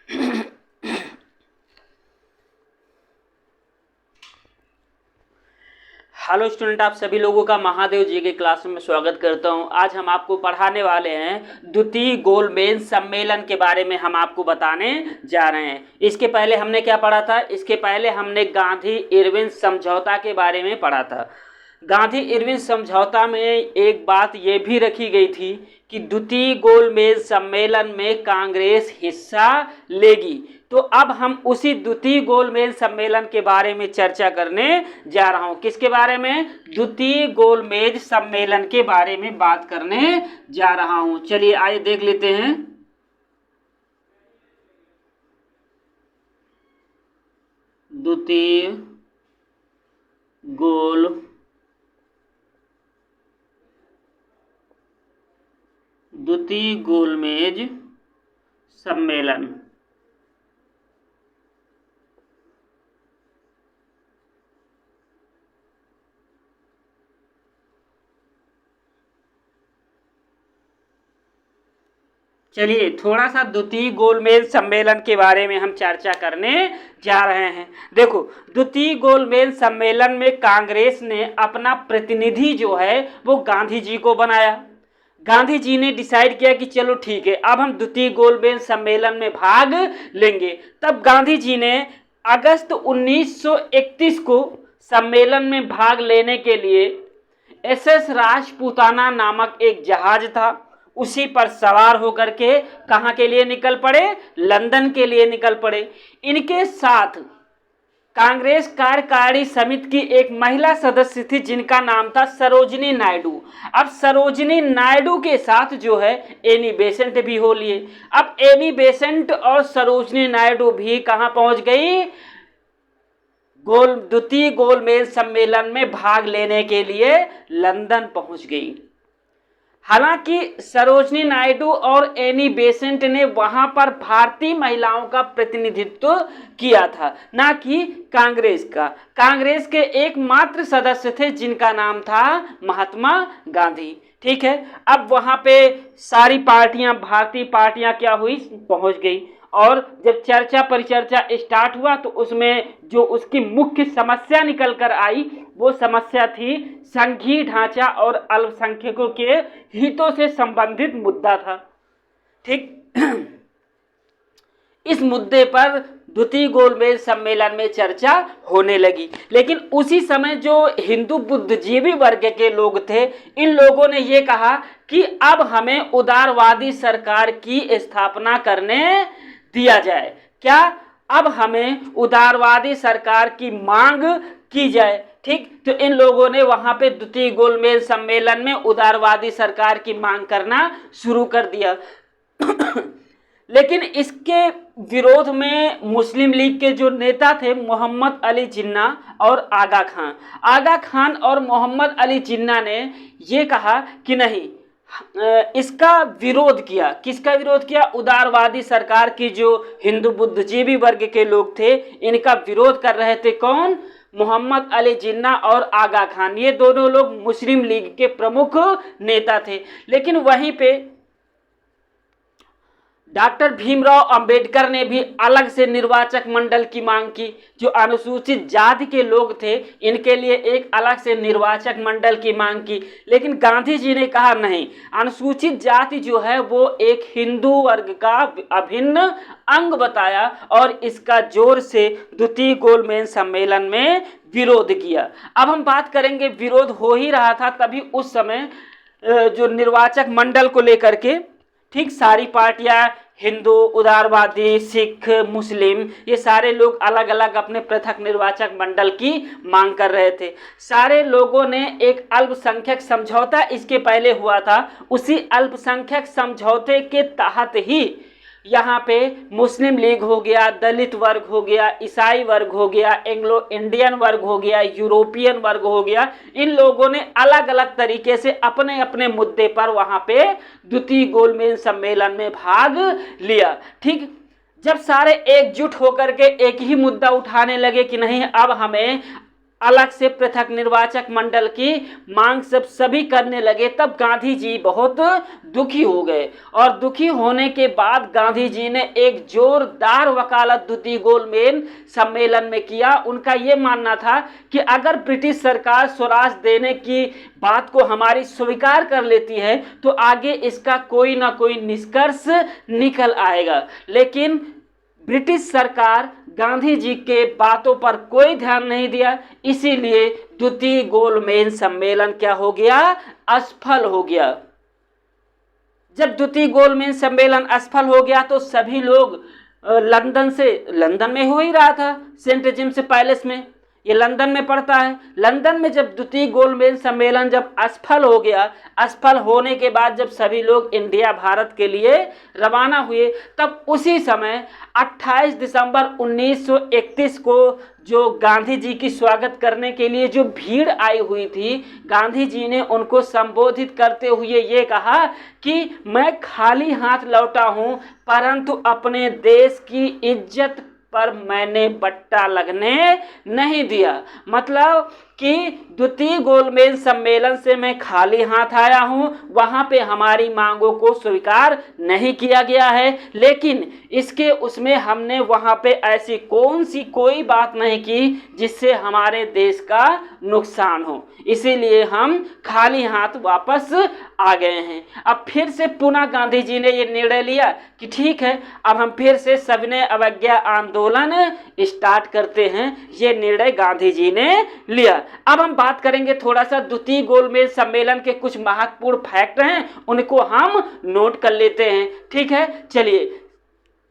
Hello student, आप सभी लोगों का महादेव जी के क्लास में स्वागत करता हूं। आज हम आपको पढ़ाने वाले हैं द्वितीय गोलमेज सम्मेलन के बारे में हम आपको बताने जा रहे हैं। इसके पहले हमने क्या पढ़ा था? इसके पहले हमने गांधी इरविन समझौता के बारे में पढ़ा था। गांधी इरविन समझौता में एक बात ये भी रखी गई थी कि द्वितीय गोलमेज सम्मेलन में कांग्रेस हिस्सा लेगी। तो अब हम उसी द्वितीय गोलमेज सम्मेलन के बारे में चर्चा करने जा रहा हूं। किसके बारे में? द्वितीय गोलमेज सम्मेलन के बारे में बात करने जा रहा हूं। चलिए आइए देख लेते हैं। द्वितीय गोलमेज सम्मेलन। चलिए थोड़ा सा द्वितीय गोलमेज सम्मेलन के बारे में हम चर्चा करने जा रहे हैं। देखो, द्वितीय गोलमेज सम्मेलन में कांग्रेस ने अपना प्रतिनिधि जो है वो गांधी जी को बनाया। गांधी जी ने डिसाइड किया कि चलो ठीक है, अब हम द्वितीय गोलमेज सम्मेलन में भाग लेंगे। तब गांधी जी ने अगस्त 1931 को सम्मेलन में भाग लेने के लिए SS राजपूताना नामक एक जहाज था, उसी पर सवार होकर के कहाँ के लिए निकल पड़े? लंदन के लिए निकल पड़े। इनके साथ कांग्रेस कार्यकारिणी समिति की एक महिला सदस्य थी जिनका नाम था सरोजिनी नायडू। अब सरोजिनी नायडू के साथ जो है एनी बेसेंट भी हो लिए। अब एनी बेसेंट और सरोजिनी नायडू भी कहाँ पहुंच गई? द्वितीय गोलमेज सम्मेलन में भाग लेने के लिए लंदन पहुंच गई। हालांकि सरोजिनी नायडू और एनी बेसेंट ने वहां पर भारतीय महिलाओं का प्रतिनिधित्व किया था, ना कि कांग्रेस का। कांग्रेस के एकमात्र सदस्य थे जिनका नाम था महात्मा गांधी। ठीक है, अब वहां पे सारी पार्टियां, भारतीय पार्टियां क्या हुई? पहुंच गई। और जब चर्चा परिचर्चा स्टार्ट हुआ तो उसमें जो उसकी मुख्य समस्या निकल कर आई वो समस्या थी संघीय ढांचा और अल्पसंख्यकों के हितों से संबंधित मुद्दा था। ठीक इस मुद्दे पर द्वितीय गोलमेज सम्मेलन में चर्चा होने लगी। लेकिन उसी समय जो हिंदू बुद्धिजीवी वर्ग के लोग थे, इन लोगों ने ये कहा कि अब हमें उदारवादी सरकार की स्थापना करने दिया जाए। क्या? अब हमें उदारवादी सरकार की मांग की जाए। ठीक, तो इन लोगों ने वहां पे द्वितीय गोलमेज सम्मेलन में उदारवादी सरकार की मांग करना शुरू कर दिया। लेकिन इसके विरोध में मुस्लिम लीग के जो नेता थे मोहम्मद अली जिन्ना और आगा खान और मोहम्मद अली जिन्ना ने ये कहा कि नहीं, इसका विरोध किया। किसका विरोध किया? उदारवादी सरकार की। जो हिंदू बुद्धिजीवी वर्ग के लोग थे इनका विरोध कर रहे थे। कौन? मोहम्मद अली जिन्ना और आगा खान। ये दोनों लोग मुस्लिम लीग के प्रमुख नेता थे। लेकिन वहीं पे डॉक्टर भीमराव अंबेडकर ने भी अलग से निर्वाचक मंडल की मांग की। जो अनुसूचित जाति के लोग थे इनके लिए एक अलग से निर्वाचक मंडल की मांग की। लेकिन गांधी जी ने कहा नहीं, अनुसूचित जाति जो है वो एक हिंदू वर्ग का अभिन्न अंग बताया और इसका जोर से द्वितीय गोलमेज सम्मेलन में विरोध किया। अब हम बात करेंगे, विरोध हो ही रहा था तभी उस समय जो निर्वाचक मंडल को लेकर के ठीक सारी पार्टियां, हिंदू, उदारवादी, सिख, मुस्लिम, ये सारे लोग अलग अलग अपने पृथक निर्वाचक मंडल की मांग कर रहे थे। सारे लोगों ने एक अल्पसंख्यक समझौता इसके पहले हुआ था, उसी अल्पसंख्यक समझौते के तहत ही यहाँ पे मुस्लिम लीग हो गया, दलित वर्ग हो गया, ईसाई वर्ग हो गया, एंग्लो इंडियन वर्ग हो गया, यूरोपियन वर्ग हो गया, इन लोगों ने अलग अलग तरीके से अपने अपने मुद्दे पर वहाँ पे द्वितीय गोलमेज सम्मेलन में भाग लिया। ठीक, जब सारे एकजुट होकर के एक ही मुद्दा उठाने लगे कि नहीं, अब हमें अलग से पृथक निर्वाचक मंडल की मांग सब सभी करने लगे, तब गांधी जी बहुत दुखी हो गए। और दुखी होने के बाद गांधी जी ने एक जोरदार वकालत द्वितीय गोलमेज सम्मेलन में किया। उनका ये मानना था कि अगर ब्रिटिश सरकार स्वराज देने की बात को हमारी स्वीकार कर लेती है तो आगे इसका कोई ना कोई निष्कर्ष निकल आएगा। लेकिन ब्रिटिश सरकार गांधी जी के बातों पर कोई ध्यान नहीं दिया, इसीलिए द्वितीय गोलमेज सम्मेलन क्या हो गया, असफल हो गया। जब द्वितीय गोलमेज सम्मेलन असफल हो गया तो सभी लोग लंदन में हो ही रहा था, सेंट जेम्स पैलेस में, ये लंदन में पड़ता है। लंदन में जब द्वितीय गोलमेज सम्मेलन जब असफल हो गया, असफल होने के बाद जब सभी लोग इंडिया भारत के लिए रवाना हुए, तब उसी समय 28 दिसंबर 1931 को जो गांधी जी की स्वागत करने के लिए जो भीड़ आई हुई थी, गांधी जी ने उनको संबोधित करते हुए ये कहा कि मैं खाली हाथ लौटा हूं, परंतु अपने देश की इज्जत पर मैंने बट्टा लगने नहीं दिया। मतलब कि द्वितीय गोलमेज सम्मेलन से मैं खाली हाथ आया हूं, वहां पे हमारी मांगों को स्वीकार नहीं किया गया है, लेकिन इसके उसमें हमने वहां पे ऐसी कौन सी कोई बात नहीं की जिससे हमारे देश का नुकसान हो, इसीलिए हम खाली हाथ वापस आ गए हैं। अब फिर से पुनः गांधी जी ने ये निर्णय लिया कि ठीक है, अब हम फिर से सविनय अवज्ञा आंदोलन स्टार्ट करते हैं। ये निर्णय गांधी जी ने लिया। अब हम बात करेंगे थोड़ा सा द्वितीय गोलमेज सम्मेलन के कुछ महत्वपूर्ण फैक्ट हैं, उनको हम नोट कर लेते हैं। ठीक है, चलिए।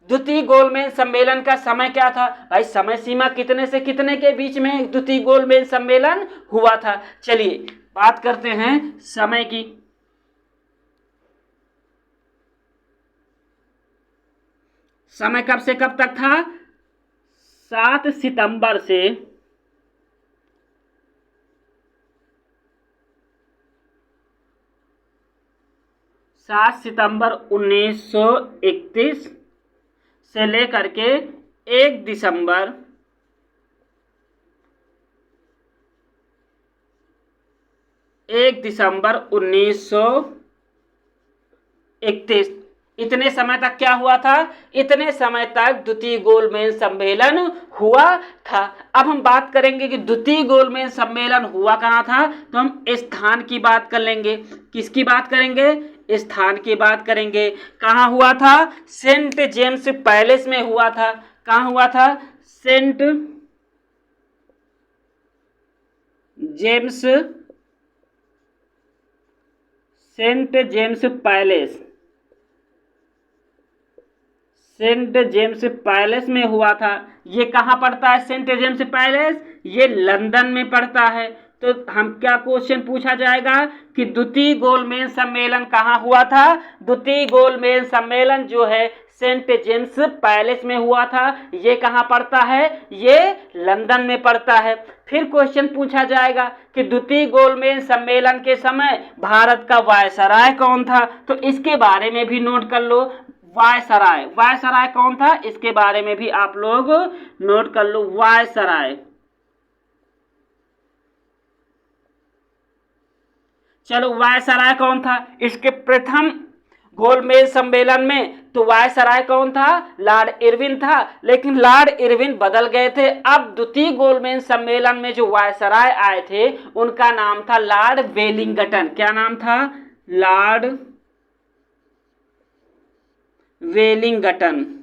द्वितीय गोलमेज सम्मेलन का समय क्या था भाई, समय सीमा कितने से कितने के बीच में द्वितीय गोलमेज सम्मेलन हुआ था? चलिए बात करते हैं समय की। समय कब से कब तक था? 7 सितंबर से 7 सितंबर 1931 से लेकर के 1 दिसंबर 1931, इतने समय तक क्या हुआ था? इतने समय तक द्वितीय गोलमेज सम्मेलन हुआ था। अब हम बात करेंगे कि द्वितीय गोलमेज सम्मेलन हुआ कहाँ था, तो हम स्थान की बात कर लेंगे। किसकी बात करेंगे? स्थान की बात करेंगे। कहाँ हुआ था? सेंट जेम्स पैलेस में हुआ था। कहाँ हुआ था? Saint James Palace, Saint James Palace में हुआ था। ये कहाँ पड़ता है सेंट जेम्स पैलेस? ये लंदन में पड़ता है। तो हम क्या क्वेश्चन पूछा जाएगा कि द्वितीय गोलमेज सम्मेलन कहाँ हुआ था? द्वितीय गोलमेज सम्मेलन जो है सेंट जेम्स पैलेस में हुआ था। ये कहाँ पड़ता है? ये लंदन में पड़ता है। फिर क्वेश्चन पूछा जाएगा कि द्वितीय गोलमेज सम्मेलन के समय भारत का वायसराय कौन था? तो इसके बारे में भी नोट कर लो। वायसराय कौन था, इसके बारे में भी आप लोग नोट कर लो। वायसराय, चलो वायसराय कौन था इसके प्रथम गोलमेज सम्मेलन में? तो वायसराय कौन था? लॉर्ड इरविन था। लेकिन लॉर्ड इरविन बदल गए थे। अब द्वितीय गोलमेज सम्मेलन में जो वायसराय आए थे उनका नाम था लॉर्ड वेलिंगटन। क्या नाम था? Lord Wellington.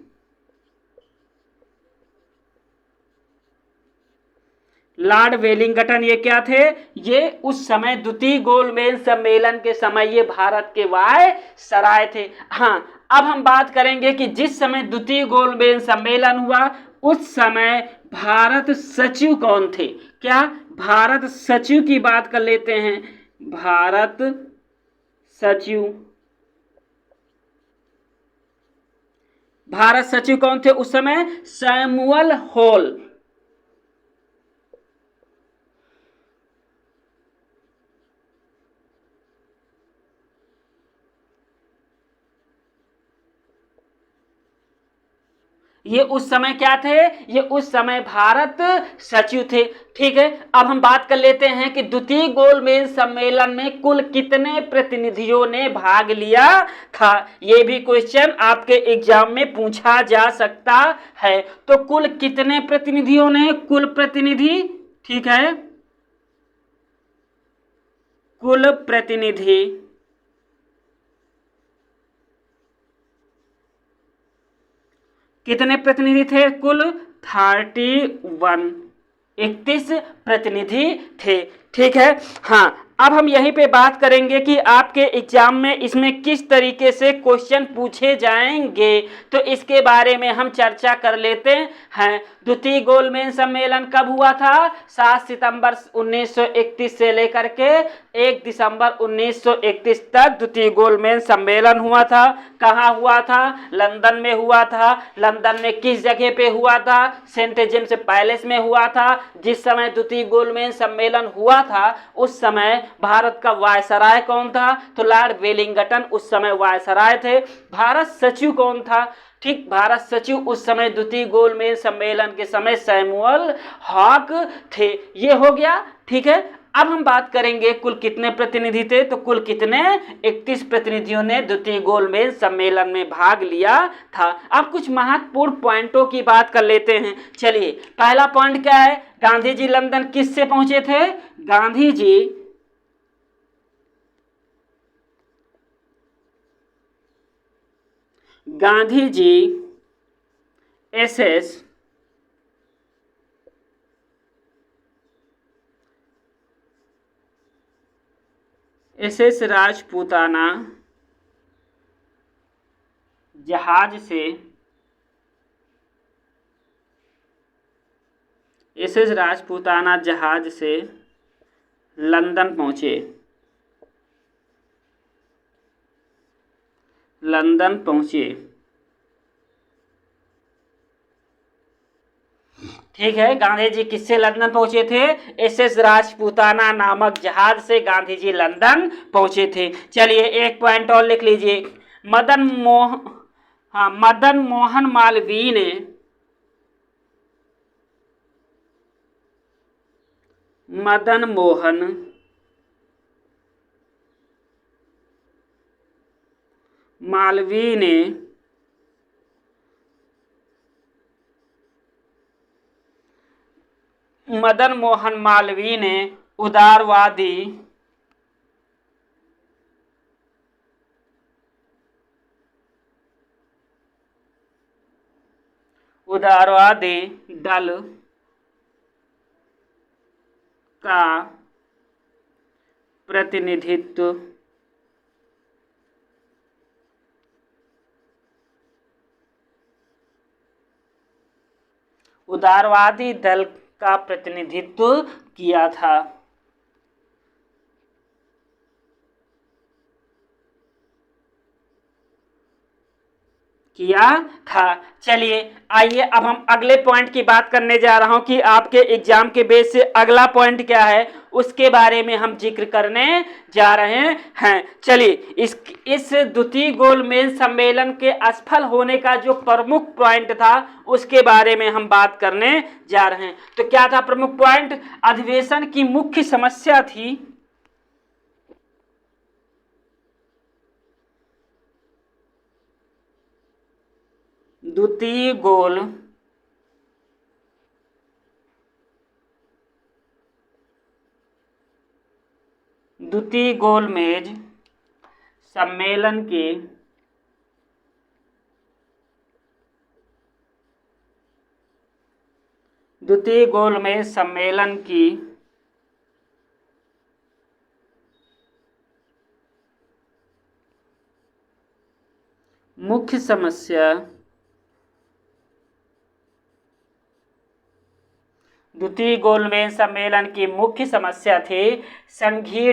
लॉर्ड वेलिंगटन ये क्या थे? ये उस समय द्वितीय गोलमेज सम्मेलन के समय ये भारत के वायसराय थे। हाँ, अब हम बात करेंगे कि जिस समय द्वितीय गोलमेज सम्मेलन हुआ उस समय भारत सचिव कौन थे? क्या भारत सचिव की बात कर लेते हैं। भारत सचिव कौन थे उस समय? Samuel hall. ये उस समय क्या थे? ये उस समय भारत सचिव थे। ठीक है, अब हम बात कर लेते हैं कि द्वितीय गोलमेज सम्मेलन में कुल कितने प्रतिनिधियों ने भाग लिया था। ये भी क्वेश्चन आपके एग्जाम में पूछा जा सकता है। तो कुल कितने प्रतिनिधियों ने, कुल प्रतिनिधि, ठीक है, कुल प्रतिनिधि कितने प्रतिनिधि थे? कुल 31, 31 प्रतिनिधि थे। ठीक है, हाँ, अब हम यहीं पे बात करेंगे कि आपके एग्जाम में इसमें किस तरीके से क्वेश्चन पूछे जाएंगे, तो इसके बारे में हम चर्चा कर लेते हैं। द्वितीय गोलमेज सम्मेलन कब हुआ था? 7 सितंबर 1931 से लेकर के 1 दिसंबर 1931 तक द्वितीय गोलमेज सम्मेलन हुआ था। कहाँ हुआ था? लंदन में हुआ था। लंदन में किस जगह पे हुआ था? सेंट जेम्स पैलेस में हुआ था। जिस समय द्वितीय गोलमेज सम्मेलन हुआ था उस समय भारत का वायसराय कौन था? तो लॉर्ड वेलिंगटन उस समय वायसराय थे। भारत सचिव कौन था? ठीक, भारत सचिव उस समय द्वितीय गोलमेज सम्मेलन के समय सैमुअल हॉक थे। ये हो गया। ठीक है, अब हम बात करेंगे कुल कितने प्रतिनिधि थे। तो कुल कितने? 31 प्रतिनिधियों ने द्वितीय गोलमेज सम्मेलन में भाग लिया था। अब कुछ महत्वपूर्ण पॉइंटों की बात कर लेते हैं। चलिए, पहला पॉइंट क्या है? गांधी जी लंदन किससे पहुंचे थे? गांधी जी एसएस राजपूताना जहाज से, एसएस राजपूताना जहाज से लंदन पहुंचे। ठीक है, गांधी जी किससे लंदन पहुंचे थे? एसएस राजपूताना नामक जहाज से गांधी जी लंदन पहुंचे थे। चलिए, एक पॉइंट और लिख लीजिए। मदन मोहन मालवीय ने मदन मोहन मालवीय ने उदारवादी दल का प्रतिनिधित्व किया था। चलिए, आइए अब हम अगले पॉइंट की बात करने जा रहा हूं कि आपके एग्जाम के बेस से अगला पॉइंट क्या है उसके बारे में हम जिक्र करने जा रहे हैं। चलिए, इस द्वितीय गोलमेज सम्मेलन के असफल होने का जो प्रमुख पॉइंट था उसके बारे में हम बात करने जा रहे हैं। तो क्या था प्रमुख पॉइंट? अधिवेशन की मुख्य समस्या थी द्वितीय गोलमेज सम्मेलन की मुख्य समस्या द्वितीय गोलमेज सम्मेलन की मुख्य समस्या थी संघीय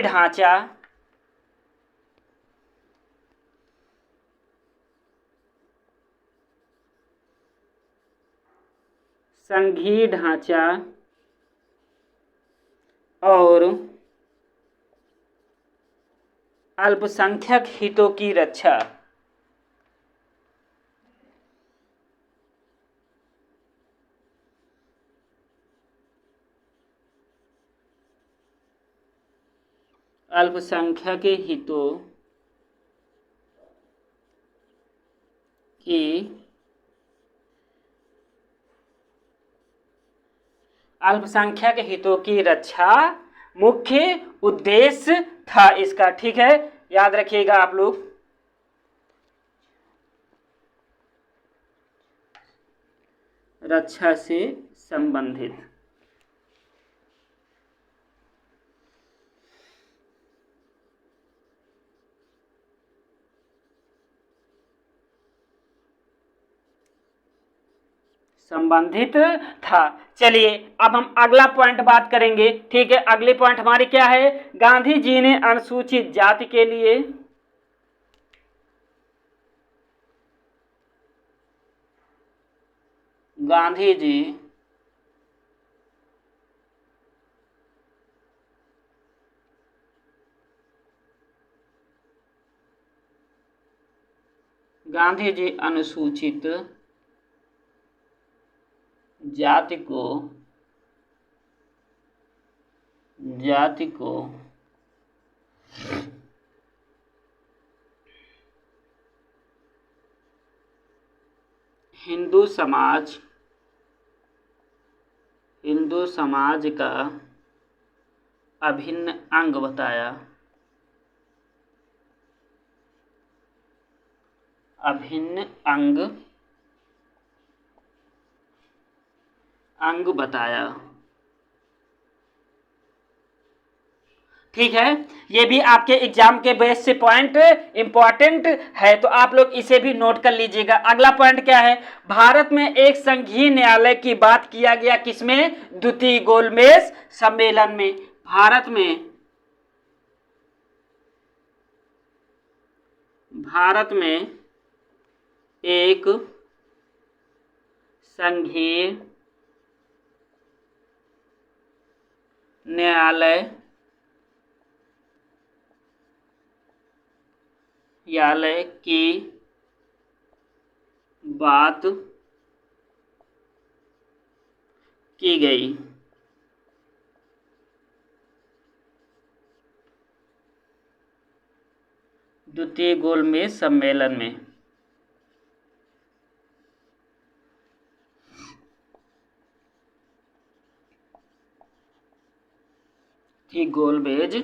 ढांचा और अल्पसंख्यक हितों की रक्षा। अल्पसंख्यक के हितों की अल्पसंख्यक हितों की रक्षा मुख्य उद्देश्य था इसका। ठीक है, याद रखिएगा आप लोग। रक्षा से संबंधित। संबंधित था। चलिए अब हम अगला पॉइंट बात करेंगे। ठीक है, अगले पॉइंट हमारी क्या है? गांधी जी ने अनुसूचित जाति के लिए गांधी जी अनुसूचित जाति को हिंदू समाज का अभिन्न अंग बताया। ठीक है, ये भी आपके एग्जाम के बेस से पॉइंट इंपॉर्टेंट है, तो आप लोग इसे भी नोट कर लीजिएगा। अगला पॉइंट क्या है? भारत में एक संघीय न्यायालय की बात किया गया किसमें? द्वितीय गोलमेज सम्मेलन में। भारत में एक संघीय न्यायालय की बात की गई। द्वितीय गोलमेज सम्मेलन में। गोलमेज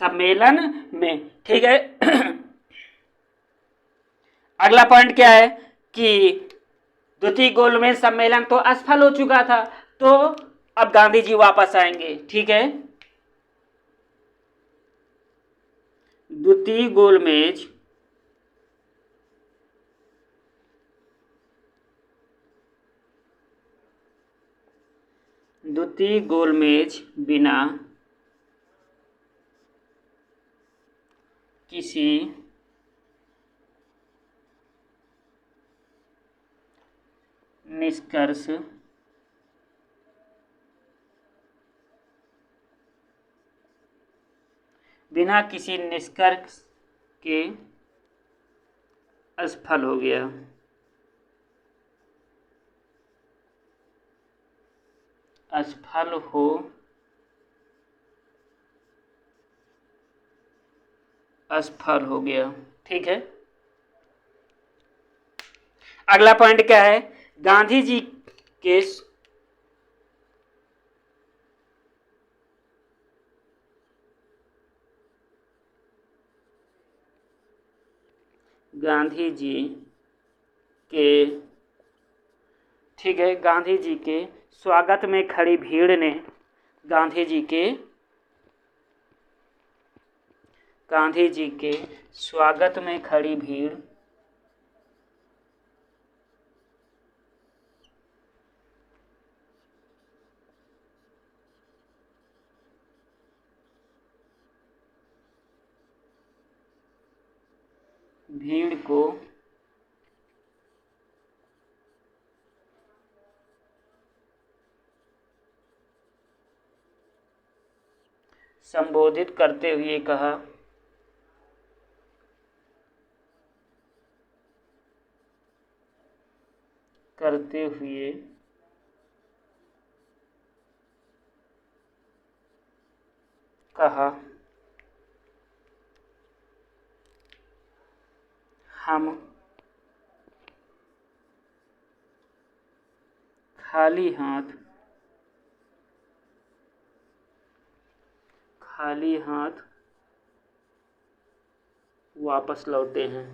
सम्मेलन में ठीक है। अगला पॉइंट क्या है कि द्वितीय गोलमेज सम्मेलन तो असफल हो चुका था, तो अब गांधी जी वापस आएंगे। ठीक है, द्वितीय गोलमेज बिना किसी निष्कर्ष के असफल हो गया। असफल हो गया। ठीक है, अगला पॉइंट क्या है? गांधी जी के ठीक है, गांधी जी के स्वागत में खड़ी भीड़ ने गांधी जी के स्वागत में खड़ी भीड़ को संबोधित करते हुए कहा करते हुए कहा, हम खाली हाथ वापस लौटे हैं,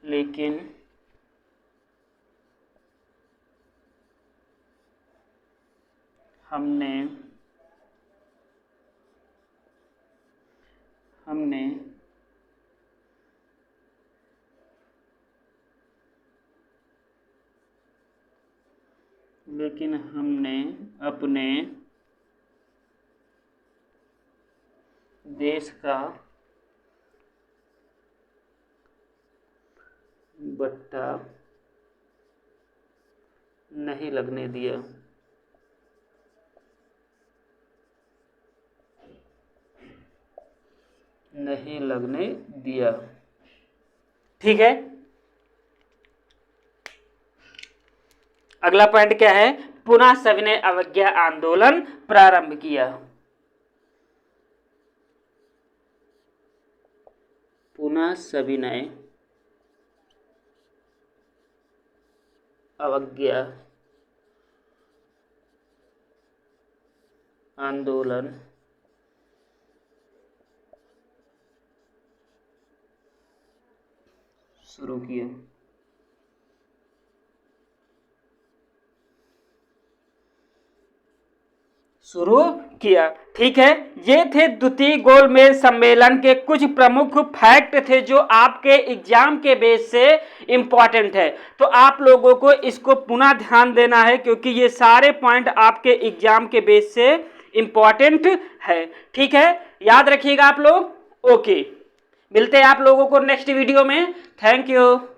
लेकिन हमने अपने देश का बट्टा नहीं लगने दिया। ठीक है, अगला पॉइंट क्या है? पुनः सविनय अवज्ञा आंदोलन प्रारंभ किया। पुनः सविनय अवज्ञा आंदोलन शुरू किया। ठीक है, ये थे द्वितीय गोलमेज सम्मेलन के कुछ प्रमुख फैक्ट थे जो आपके एग्जाम के बेस से इम्पॉर्टेंट है। तो आप लोगों को इसको पुनः ध्यान देना है, क्योंकि ये सारे पॉइंट आपके एग्जाम के बेस से इम्पॉर्टेंट है। ठीक है, याद रखिएगा आप लोग। ओके, मिलते हैं आप लोगों को नेक्स्ट वीडियो में। Thank you.